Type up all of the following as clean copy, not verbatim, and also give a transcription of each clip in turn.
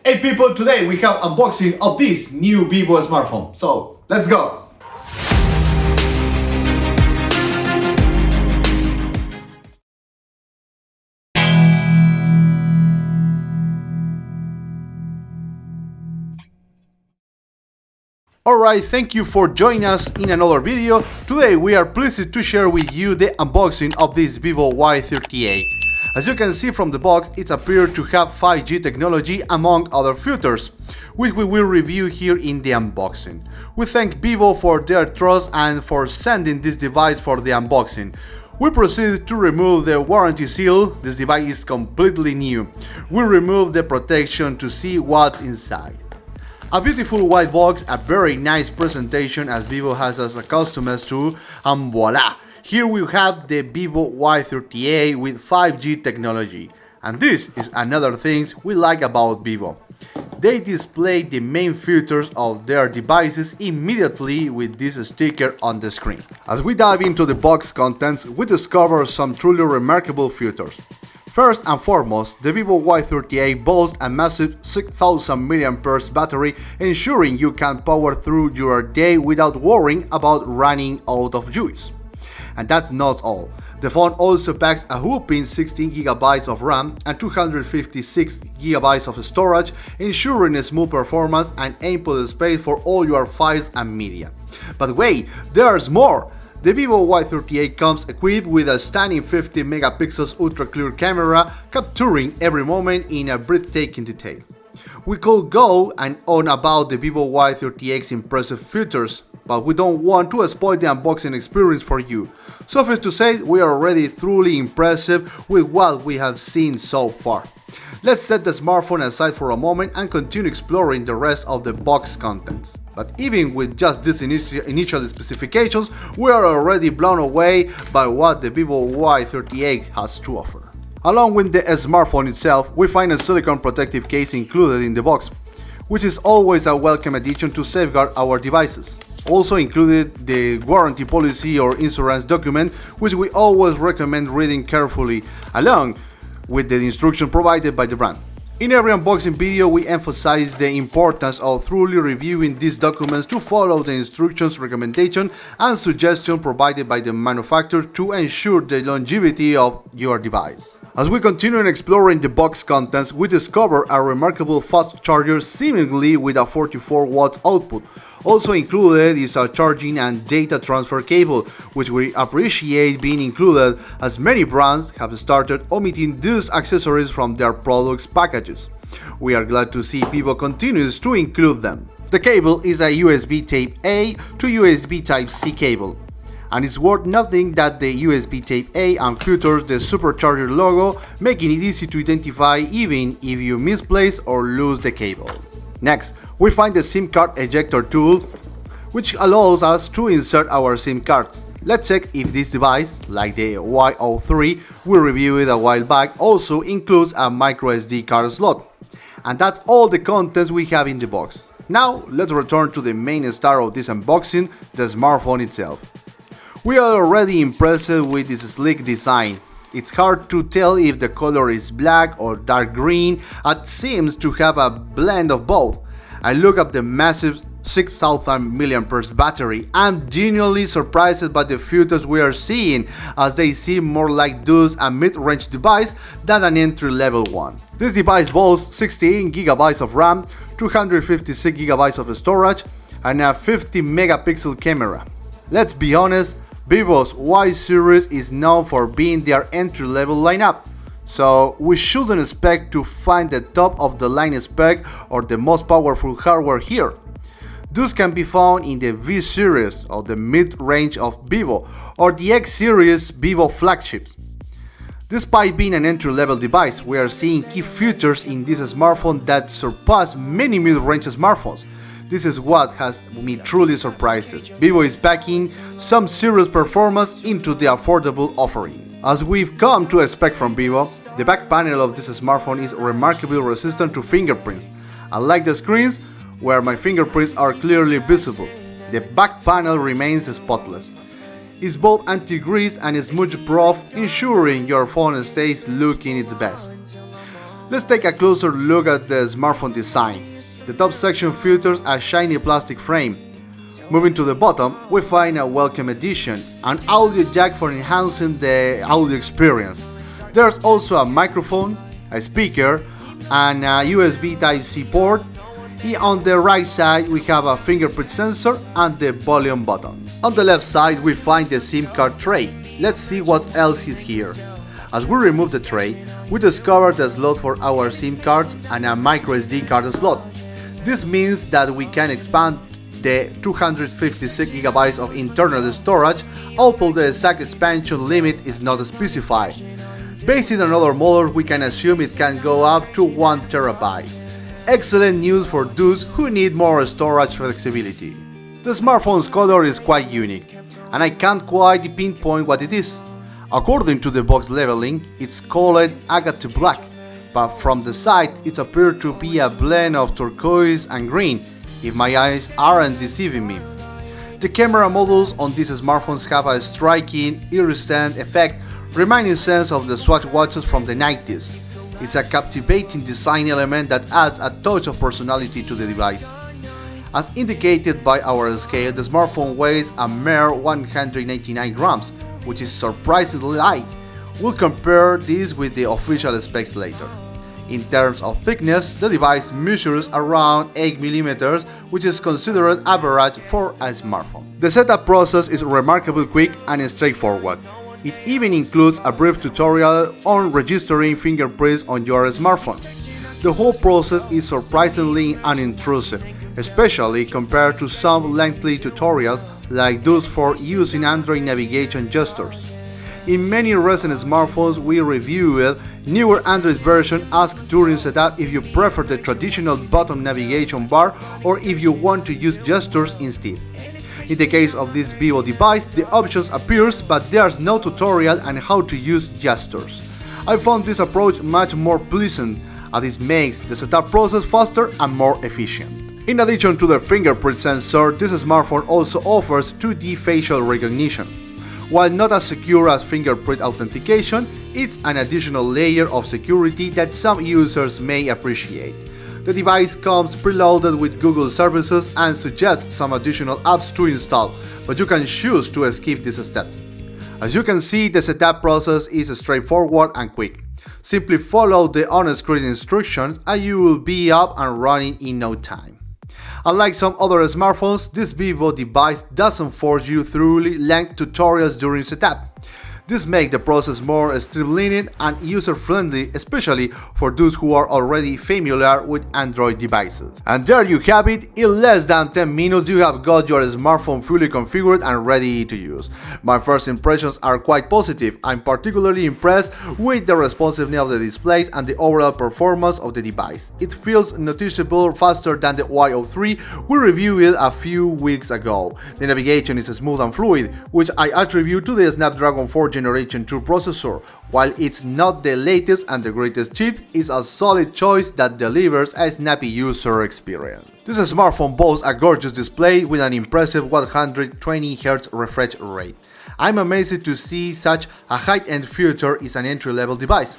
Hey people, today we have unboxing of this new Vivo smartphone. So, let's go! Alright, thank you for joining us in another video. Today we are pleased to share with you the unboxing of this Vivo Y38. As you can see from the box, it appears to have 5G technology among other features, which we will review here in the unboxing. We thank Vivo for their trust and for sending this device for the unboxing. We proceed to remove the warranty seal. This device is completely new. We remove the protection to see what's inside. A beautiful white box, a very nice presentation as Vivo has us accustomed to, and voila! Here we have the Vivo Y38 with 5G technology. And this is another thing we like about Vivo. They display the main features of their devices immediately with this sticker on the screen. As we dive into the box contents, we discover some truly remarkable features. First and foremost, the Vivo Y38 boasts a massive 6000 mAh battery, ensuring you can power through your day without worrying about running out of juice. And that's not all. The phone also packs a whopping 16GB of RAM and 256GB of storage, ensuring a smooth performance and ample space for all your files and media. But wait, there's more! The Vivo Y38 comes equipped with a stunning 50 megapixels ultra clear camera, capturing every moment in a breathtaking detail. We could go on about the Vivo Y38's impressive features, but we don't want to spoil the unboxing experience for you. Suffice to say, we are already truly impressed with what we have seen so far. Let's set the smartphone aside for a moment and continue exploring the rest of the box contents. But even with just these initial specifications, we are already blown away by what the Vivo Y38 has to offer. Along with the smartphone itself, we find a silicone protective case included in the box, which is always a welcome addition to safeguard our devices. Also included the warranty policy or insurance document, which we always recommend reading carefully, along with the instruction provided by the brand. In every unboxing video, we emphasize the importance of thoroughly reviewing these documents to follow the instructions, recommendation, and suggestion provided by the manufacturer to ensure the longevity of your device. As we continue exploring the box contents, we discover a remarkable fast charger seemingly with a 44 watts output. Also included is a charging and data transfer cable, which we appreciate being included as many brands have started omitting these accessories from their products packages. We are glad to see Vivo continues to include them. The cable is a USB Type-A to USB Type-C cable, and it's worth noting that the USB Type-A features the supercharger logo, making it easy to identify even if you misplace or lose the cable. Next, we find the SIM card ejector tool, which allows us to insert our SIM cards. Let's check if this device, like the Y03 we reviewed a while back, also includes a microSD card slot. And that's all the contents we have in the box. Now, let's return to the main star of this unboxing, the smartphone itself. We are already impressed with this sleek design. It's hard to tell if the color is black or dark green. It seems to have a blend of both. I look at the massive 6000 mAh battery. I'm genuinely surprised by the features we are seeing, as they seem more like those a mid-range device than an entry-level one. This device boasts 16GB of RAM, 256GB of storage, and a 50 megapixel camera. Let's be honest, Vivo's Y series is known for being their entry-level lineup, so we shouldn't expect to find the top of the line spec or the most powerful hardware here. Those can be found in the V series or the mid-range of Vivo, or the X series Vivo flagships. Despite being an entry-level device, we are seeing key features in this smartphone that surpass many mid-range smartphones. This is what has me truly surprised. Vivo is packing some serious performance into the affordable offering. As we've come to expect from Vivo, the back panel of this smartphone is remarkably resistant to fingerprints. Unlike the screens, where my fingerprints are clearly visible, the back panel remains spotless. It's both anti-grease and smudge-proof, ensuring your phone stays looking its best. Let's take a closer look at the smartphone design. The top section features a shiny plastic frame. Moving to the bottom, we find a welcome addition, an audio jack for enhancing the audio experience. There's also a microphone, a speaker, and a USB Type-C port. On the right side, we have a fingerprint sensor and the volume button. On the left side, we find the SIM card tray. Let's see what else is here. As we remove the tray, we discover the slot for our SIM cards and a microSD card slot. This means that we can expand the 256 GB of internal storage, although the exact expansion limit is not specified. Based on other models, we can assume it can go up to 1 TB. Excellent news for those who need more storage flexibility. The smartphone's color is quite unique, and I can't quite pinpoint what it is. According to the box labeling, it's called agate black, but from the side it appears to be a blend of turquoise and green, if my eyes aren't deceiving me. The camera modules on these smartphones have a striking iridescent effect reminiscent of the Swatch watches from the 90s. It's a captivating design element that adds a touch of personality to the device. As indicated by our scale, the smartphone weighs a mere 199 grams, which is surprisingly light. We'll compare this with the official specs later. In terms of thickness, the device measures around 8 mm, which is considered average for a smartphone. The setup process is remarkably quick and straightforward. It even includes a brief tutorial on registering fingerprints on your smartphone. The whole process is surprisingly unintrusive, especially compared to some lengthy tutorials like those for using Android navigation gestures. In many recent smartphones we reviewed, newer Android versions ask during setup if you prefer the traditional button navigation bar or if you want to use gestures instead. In the case of this Vivo device, the options appears, but there's no tutorial on how to use gestures. I found this approach much more pleasant, as it makes the setup process faster and more efficient. In addition to the fingerprint sensor, this smartphone also offers 2D facial recognition. While not as secure as fingerprint authentication, it's an additional layer of security that some users may appreciate. The device comes preloaded with Google services and suggests some additional apps to install, but you can choose to skip these steps. As you can see, the setup process is straightforward and quick. Simply follow the on-screen instructions and you will be up and running in no time. Unlike some other smartphones, this Vivo device doesn't force you through lengthy tutorials during setup. This makes the process more streamlined and user-friendly, especially for those who are already familiar with Android devices. And there you have it. In less than 10 minutes you have got your smartphone fully configured and ready to use. My first impressions are quite positive. I'm particularly impressed with the responsiveness of the displays and the overall performance of the device. It feels noticeably faster than the Y03 we reviewed a few weeks ago. The navigation is smooth and fluid, which I attribute to the Snapdragon 4 Generation 2 processor. While it's not the latest and the greatest chip, it's a solid choice that delivers a snappy user experience. This smartphone boasts a gorgeous display with an impressive 120Hz refresh rate. I'm amazed to see such a high-end feature in an entry-level device.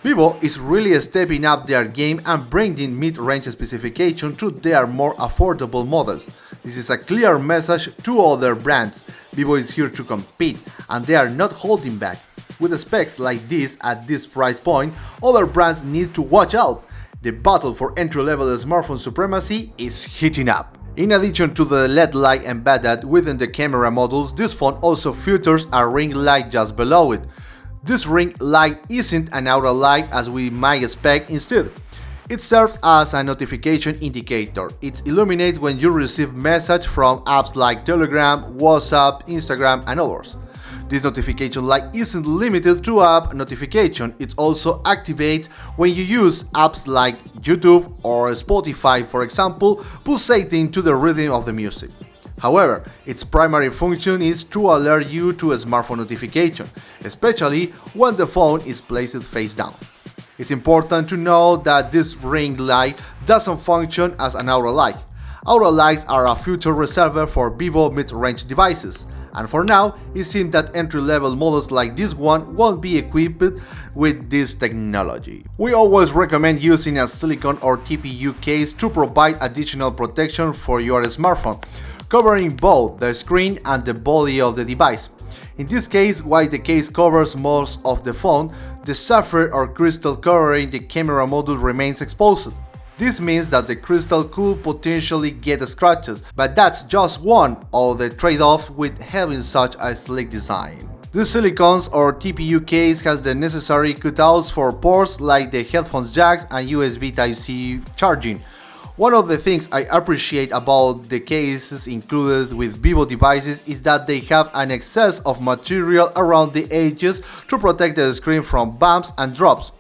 Vivo is really stepping up their game and bringing mid-range specification to their more affordable models. This is a clear message to other brands. Vivo is here to compete, and they are not holding back. With specs like this at this price point, other brands need to watch out. The battle for entry-level smartphone supremacy is heating up. In addition to the LED light embedded within the camera modules, this phone also features a ring light just below it. This ring light isn't an outer light as we might expect. Instead, it serves as a notification indicator. It illuminates when you receive messages from apps like Telegram, WhatsApp, Instagram, and others. This notification light isn't limited to app notification, it also activates when you use apps like YouTube or Spotify, for example, pulsating to the rhythm of the music. However, its primary function is to alert you to a smartphone notification, especially when the phone is placed face down. It's important to know that this ring light doesn't function as an outer light. Outer lights are a feature reserved for Vivo mid-range devices, And for now, it seems that entry-level models like this one won't be equipped with this technology. We always recommend using a silicon or TPU case to provide additional protection for your smartphone, covering both the screen and the body of the device. In this case, while the case covers most of the phone, the sapphire or crystal covering the camera module remains exposed. This means that the crystal could potentially get scratches, but that's just one of the trade-offs with having such a sleek design. The silicons or TPU case has the necessary cutouts for ports like the headphones jacks and USB Type-C charging. One of the things I appreciate about the cases included with Vivo devices is that they have an excess of material around the edges to protect the screen from bumps and drops.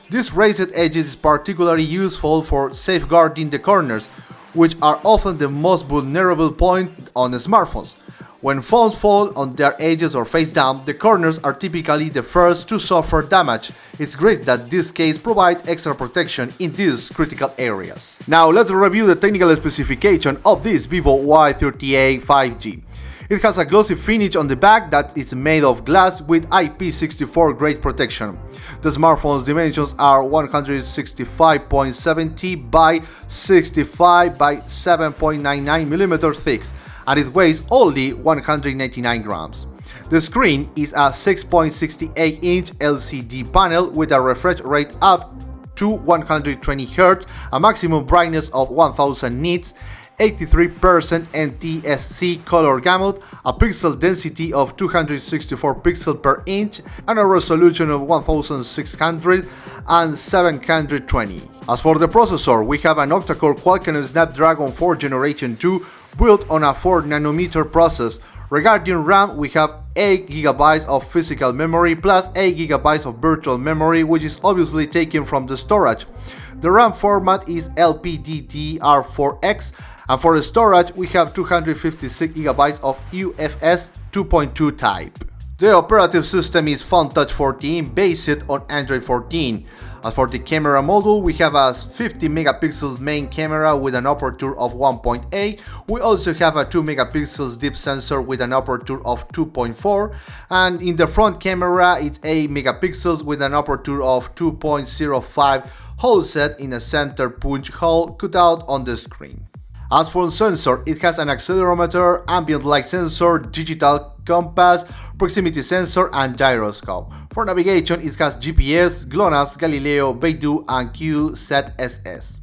This raised edges is particularly useful for safeguarding the corners, which are often the most vulnerable point on smartphones. When phones fall on their edges or face down, the corners are typically the first to suffer damage. It's great that this case provides extra protection in these critical areas. Now let's review the technical specification of this Vivo Y38 5G. It has a glossy finish on the back that is made of glass with IP64 grade protection. The smartphone's dimensions are 165.70 by 65 by 7.99 mm thick, and it weighs only 199 grams. The screen is a 6.68-inch LCD panel with a refresh rate up to 120 Hz, a maximum brightness of 1000 nits, 83% NTSC color gamut, a pixel density of 264 pixels per inch, and a resolution of 1600 and 720. As for the processor, we have an octa-core Qualcomm Snapdragon 4 Generation 2 built on a 4nm process. Regarding RAM, we have 8GB of physical memory plus 8GB of virtual memory, which is obviously taken from the storage. The RAM format is LPDDR4X, and for the storage we have 256GB of UFS 2.2 type. The operative system is PhoneTouch 14 based on Android 14. As for the camera module, we have a 50 megapixel main camera with an aperture of 1.8. We also have a 2 megapixels deep sensor with an aperture of 2.4, and in the front camera it's 8 megapixels with an aperture of 2.05, hole set in a center punch hole cut out on the screen. As for the sensor, it has an accelerometer, ambient light sensor, digital compass, proximity sensor, and gyroscope. For navigation, it has GPS, GLONASS, Galileo, Beidou, and QZSS.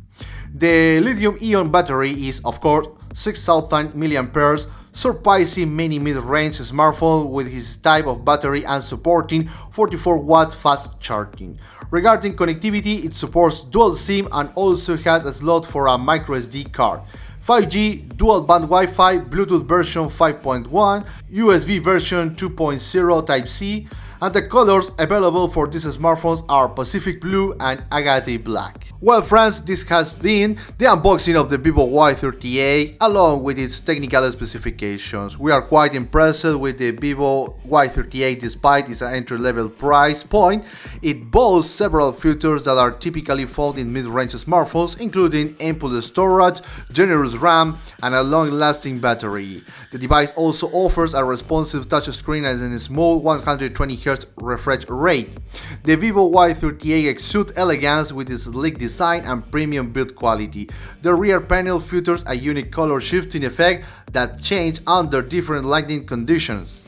The lithium-ion battery is, of course, 6000 mAh, surpassing many mid-range smartphones with this type of battery and supporting 44-watt fast charging. Regarding connectivity, it supports dual SIM and also has a slot for a microSD card. 5G, dual-band Wi-Fi, Bluetooth version 5.1, USB version 2.0 Type-C, and the colors available for these smartphones are Pacific Blue and Agate Black. Well friends, this has been the unboxing of the Vivo Y38 along with its technical specifications. We are quite impressed with the Vivo Y38 despite its entry-level price point. It boasts several features that are typically found in mid-range smartphones, including ample storage, generous RAM, and a long-lasting battery. The device also offers a responsive touchscreen and a small 120Hz refresh rate. The Vivo Y38 exudes elegance with its sleek design and premium build quality. The rear panel features a unique color shifting effect that changes under different lighting conditions,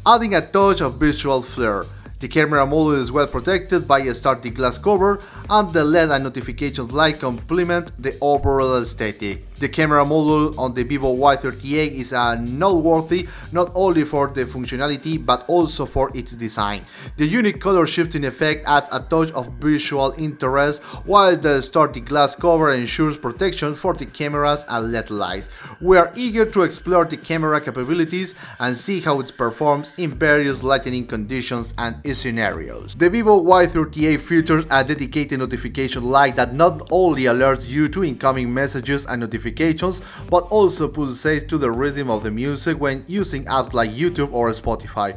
adding a touch of visual flair. The camera module is well protected by a sturdy glass cover, and the LED and notifications light complement the overall aesthetic. The camera module on the Vivo Y38 is noteworthy not only for the functionality but also for its design. The unique color shifting effect adds a touch of visual interest, while the sturdy glass cover ensures protection for the cameras and LED lights. We are eager to explore the camera capabilities and see how it performs in various lighting conditions and scenarios. The Vivo Y38 features a dedicated notification light that not only alerts you to incoming messages and notifications, but also pulsates to the rhythm of the music when using apps like YouTube or Spotify.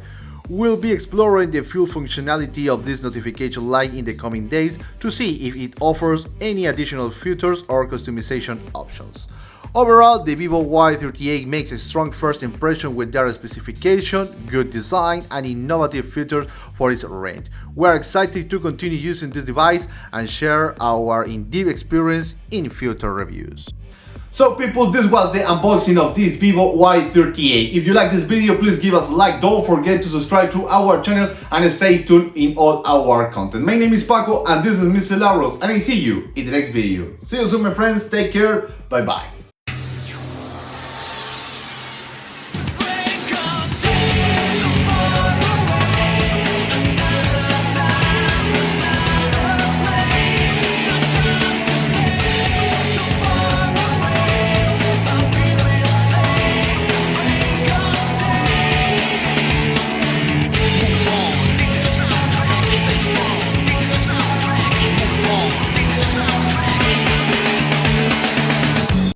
We'll be exploring the full functionality of this notification light in the coming days to see if it offers any additional features or customization options. Overall, the Vivo Y38 makes a strong first impression with their specification, good design, and innovative features for its range. We are excited to continue using this device and share our in-depth experience in future reviews. So people, this was the unboxing of this Vivo Y38. If you like this video, please give us a like. Don't forget to subscribe to our channel and stay tuned in all our content. My name is Paco and this is Miscelabros, and I see you in the next video. See you soon, my friends. Take care. Bye bye.